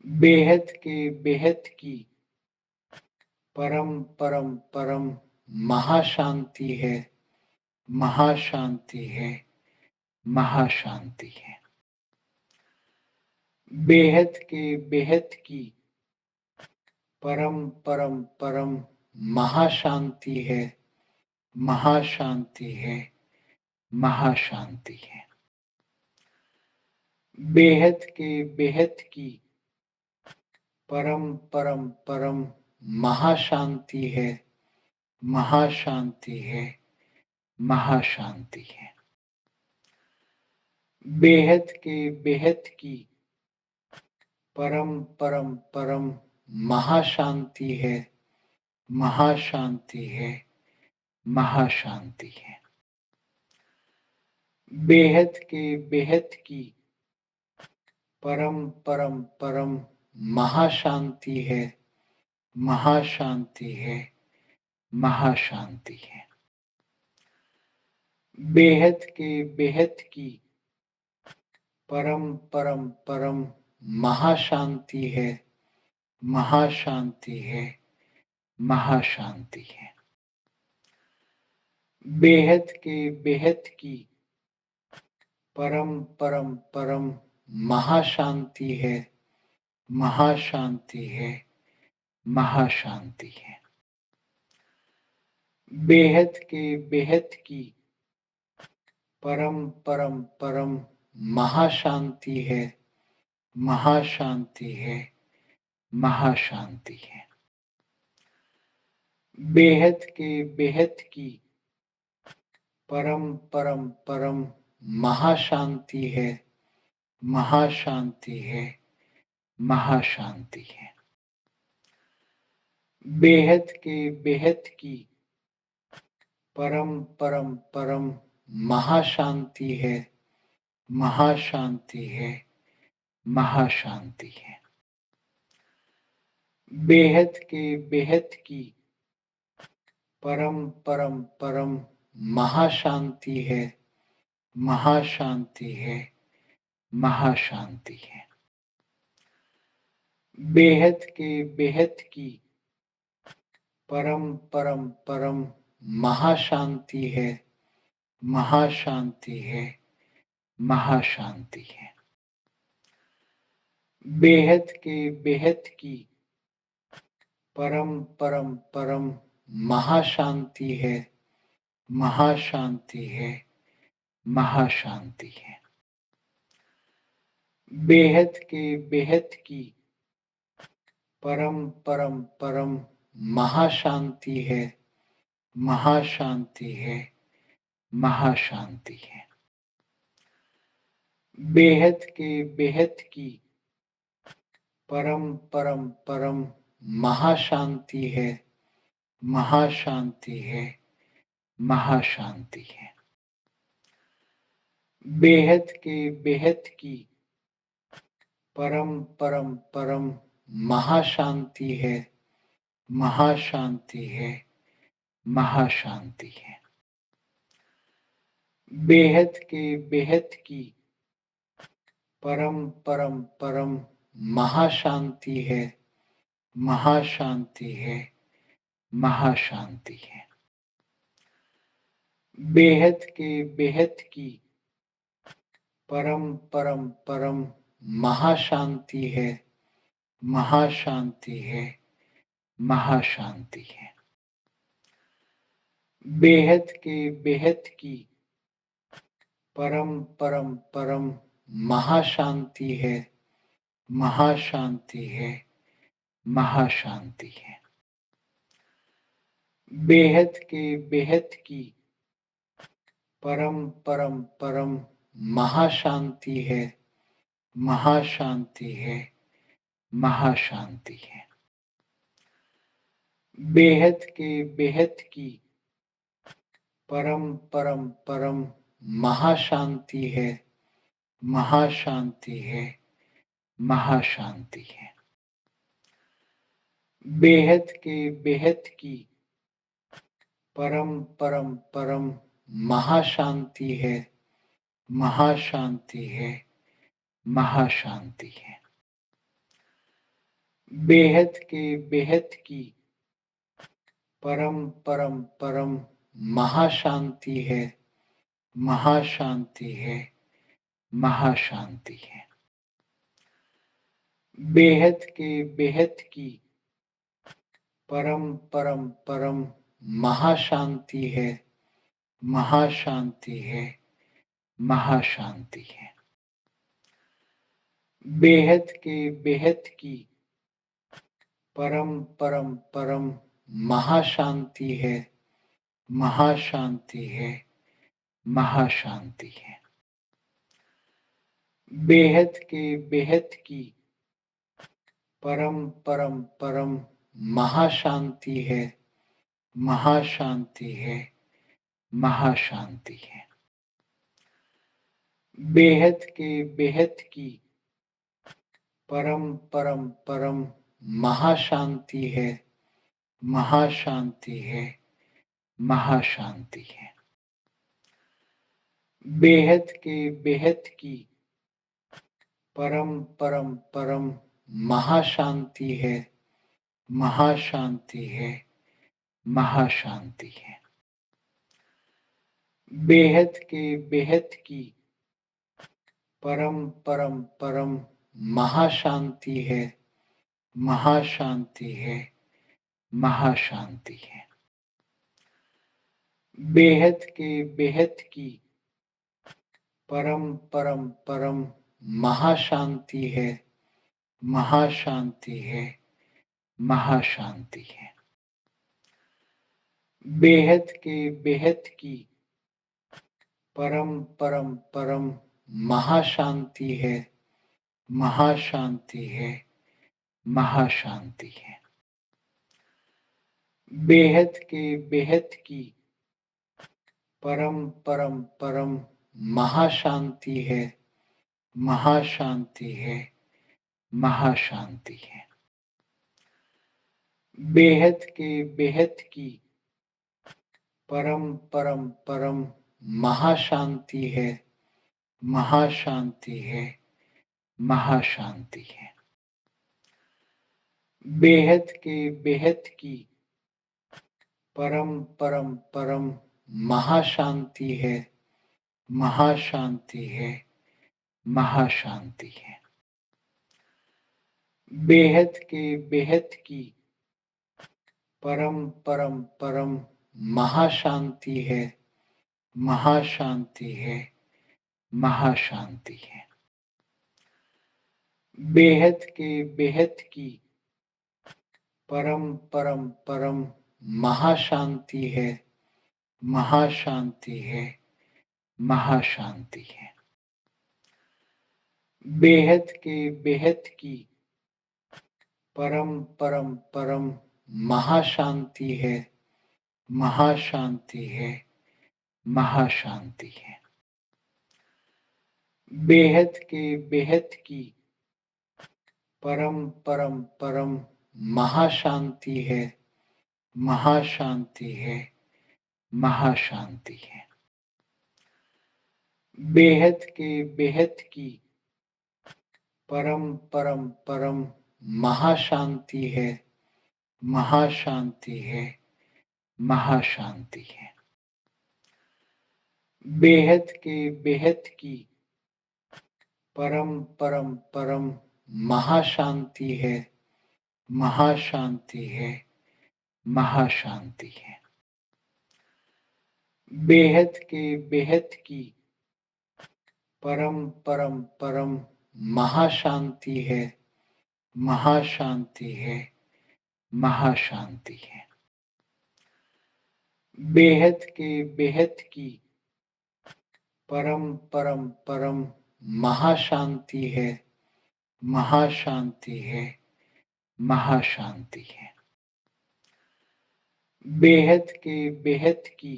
बेहद के बेहद की परम परम परम महाशांति है, महाशांति है, महाशांति है। बेहद के बेहद की परम परम परम महाशांति है, महाशांति है, महाशांति है। बेहद के बेहद की परम परम परम महाशांति है, महाशांति है, महाशांति है। बेहद के बेहद की परम परम परम महाशांति है, महाशांति है, महाशांति है। बेहद के बेहद की परम परम परम महाशांति है, महाशांति है, महाशांति है। बेहद के बेहद की परम परम परम महाशांति है, महाशांति है, महाशांति है। बेहद के बेहद की परम परम परम महाशांति है, महाशांति है, महाशांति है। बेहद के बेहद की परम परम परम महाशांति है, महाशांति है, महाशांति है। बेहद के बेहद की परम परम परम महाशांति है, महाशांति है, महाशांति है। बेहद के बेहद की परम परम परम महाशांति है, महाशांति है, महाशांति है। बेहद के बेहद की परम परम परम महाशांति है, महाशांति है, महाशांति है। बेहद के बेहद की परम परम परम महाशांति है, महाशांति है, महाशांति है। बेहद के बेहद की परम परम परम महाशांति है, महाशांति है, महाशांति है। बेहद के बेहद की परम परम परम महाशांति है, महाशांति है, महाशांति है। बेहद के बेहद की परम परम परम महाशांति है, महाशांति है, महाशांति है। बेहद के बेहद की परम परम परम महाशांति है, महाशांति है, महाशांति है। बेहद के बेहद की परम परम परम महाशांति है, महाशांति है, महाशांति है। बेहद के बेहद की परम परम परम महाशांति है, महाशांति है, महाशांति है। बेहद के बेहद की परम परम परम महाशांति है, महाशांति है, महाशांति है। बेहद के बेहद की परम परम परम महाशांति है, महाशांति है, महाशांति है। बेहद के बेहद की परम परम परम महाशांति है, महाशांति है, महाशांति है। बेहद के बेहद की परम परम परम महाशांति है, महाशांति है, महाशांति है। बेहद के बेहद की परम परम परम महाशांति है, महाशांति है, महाशांति है। बेहद के बेहद की परम परम परम महाशांति है, महाशांति है, महाशांति है। बेहद के बेहद की परम परम परम महाशांति है, महाशांति है, महाशांति है। बेहद के बेहद की परम परम परम महाशांति है, महाशांति है, महाशांति है। बेहद के बेहद की परम परम परम महाशांति है, महाशांति है, महाशांति है। बेहद के बेहद की परम परम परम महाशांति है, महाशांति है, महाशांति है। बेहद के बेहद की परम परम परम महाशांति है, महाशांति है, महाशांति है। बेहद के बेहद की परम परम परम महाशांति है, महाशांति है, महाशांति है। बेहद के बेहद की परम परम परम महाशांति है, महाशांति है, महाशांति है। बेहद के बेहद की परम परम परम महाशांति है, महाशांति है, महाशांति है। बेहद के बेहद की परम परम परम महाशांति है, महाशांति है, महाशांति है। बेहद के बेहद की परम परम परम महाशांति है, महाशांति है, महाशांति है। बेहद के बेहद की परम परम परम महाशांति है, महाशांति है, महाशांति है। बेहद के बेहद की परम परम परम महाशांति है, महाशांति है, महाशांति है। बेहद के बेहद की परम परम परम महाशांति है, महाशांति है, महाशांति है। बेहद के बेहद की परम परम परम महाशांति है, महाशांति है, महाशांति है। बेहद के बेहद की परम परम परम महाशांति है, महाशांति है, महाशांति है। बेहद के बेहद की परम परम परम महाशांति है, महाशांति है, महाशांति है। बेहद के बेहद की परम परम परम महाशांति है, महाशांति है, महाशांति है। बेहद के बेहद की परम परम परम महाशांति है, महाशांति है, महाशांति है। बेहद के बेहद की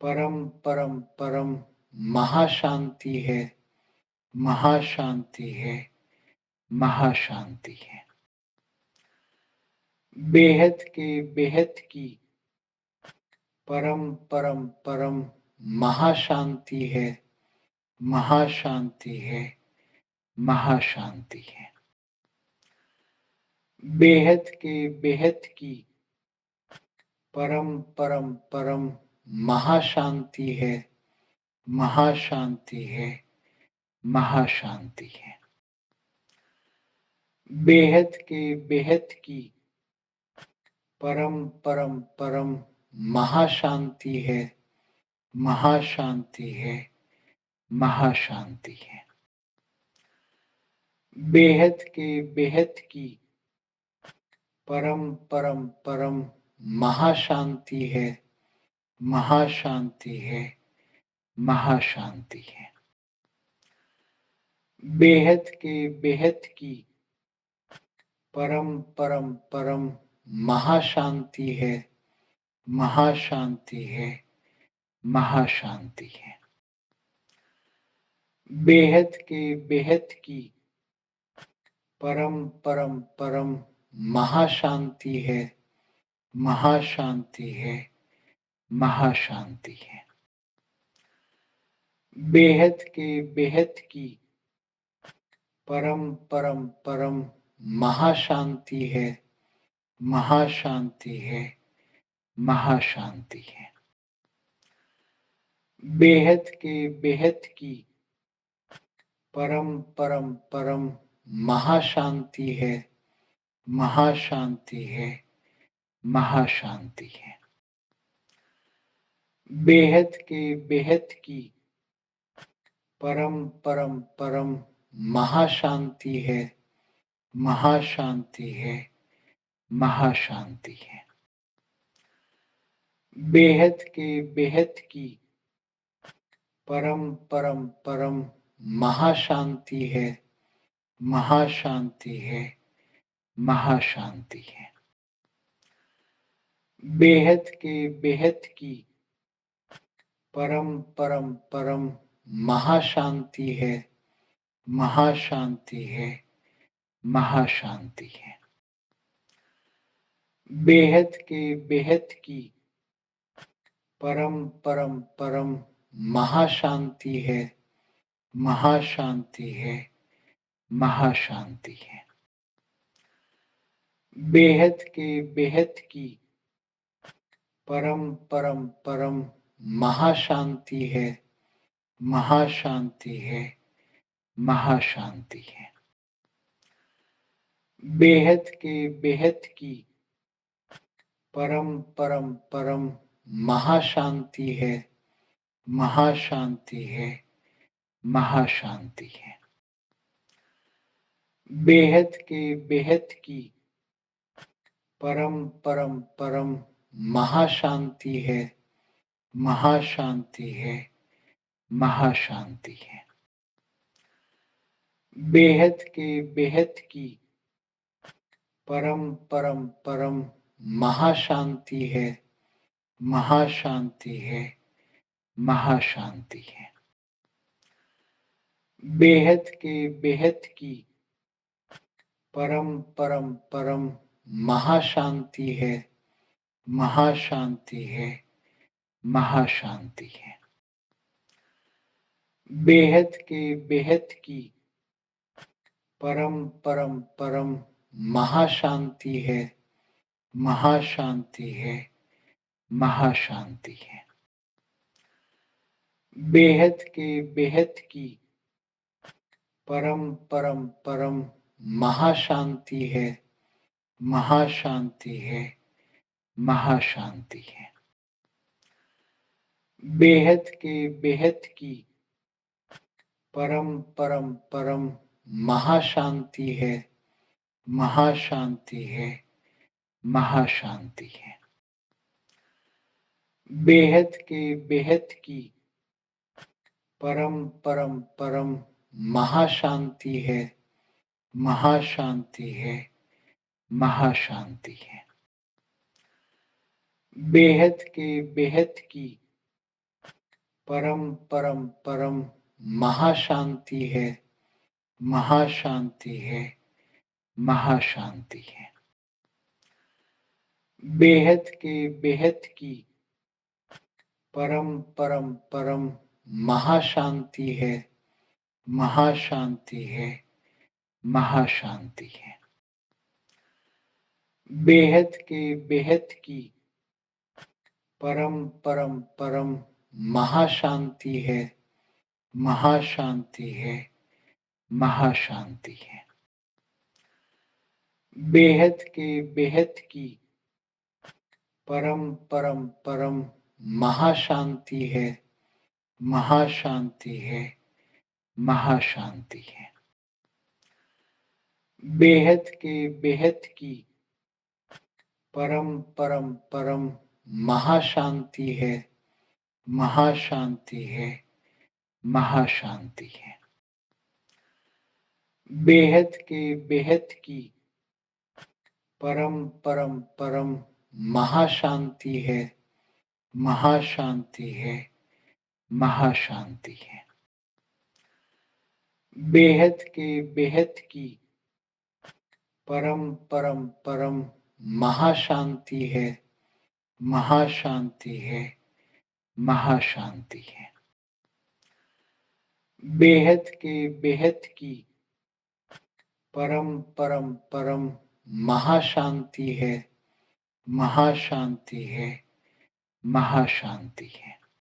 परम परम परम महाशांति है, महाशांति है, महाशांति है। बेहद के बेहद की परम परम परम महाशांति है, महाशांति है, महाशांति है। बेहद के बेहद की परम परम परम महाशांति है, महाशांति है, महाशांति है। बेहद के बेहद की परम परम परम महाशांति है, महाशांति है, महाशांति है। बेहद के बेहद की परम परम परम महाशांति है, महाशांति है, महाशांति है। बेहद के बेहद की परम परम परम महाशांति है, महाशांति है, महाशांति है। बेहद के बेहद की परम परम परम महाशांति है, महाशांति है, महाशांति है। बेहद के बेहद की परम परम परम महाशांति है, महाशांति है, महाशांति है। बेहद के बेहद की परम परम परम महाशांति है, महाशांति है, महाशांति है। बेहद के बेहद की परम परम परम महाशांति है, महाशांति है, महाशांति है। बेहद के बेहद की परम परम परम महाशांति है, महाशांति है, महाशांति है। बेहद के बेहद की परम परम परम महाशांति है, महाशांति है, महाशांति है। बेहद के बेहद की परम परम परम महाशांति है, महाशांति है, महाशांति है। बेहद के बेहद की परम परम परम महाशांति है, महाशांति है, महाशांति है। बेहद के बेहद की परम परम परम महाशांति है, महाशांति है, महाशांति है। बेहद के बेहद की परम परम परम महाशांति है, महाशांति है, महाशांति है। बेहद के बेहद की परम परम परम महाशांति है, महाशांति है, महाशांति है। बेहद के बेहद की परम परम परम महाशांति है, महाशांति है, महाशांति है। बेहद के बेहद की परम परम परम महाशांति है, महाशांति है, महाशांति है। बेहद के बेहद की परम परम परम महाशांति है, महाशांति है, महाशांति है। बेहद के बेहद की परम परम परम महाशांति है, महाशांति है, महाशांति है। बेहद के बेहद की परम परम परम महाशांति है, महाशांति है, महाशांति है। बेहद के बेहद की परम परम परम महाशांति है, महाशांति है, महाशांति है। बेहद के बेहद की परम परम परम महाशांति है, महाशांति है, महाशांति है। बेहद के बेहद की परम परम परम महाशांति है, महाशांति है, महाशांति है। बेहद के बेहद की परम परम परम महाशांति है, महाशांति है, महाशांति है। बेहद के बेहद की परम परम परम महाशांति है, महाशांति है, महाशांति है। बेहद के बेहद की परम परम परम महाशांति है, महाशांति है, महाशांति है। बेहद के बेहद की परम परम परम महाशांति है, महाशांति है, महाशांति है। बेहद के बेहद की परम परम परम महाशांति है, महाशांति है, महाशांति है।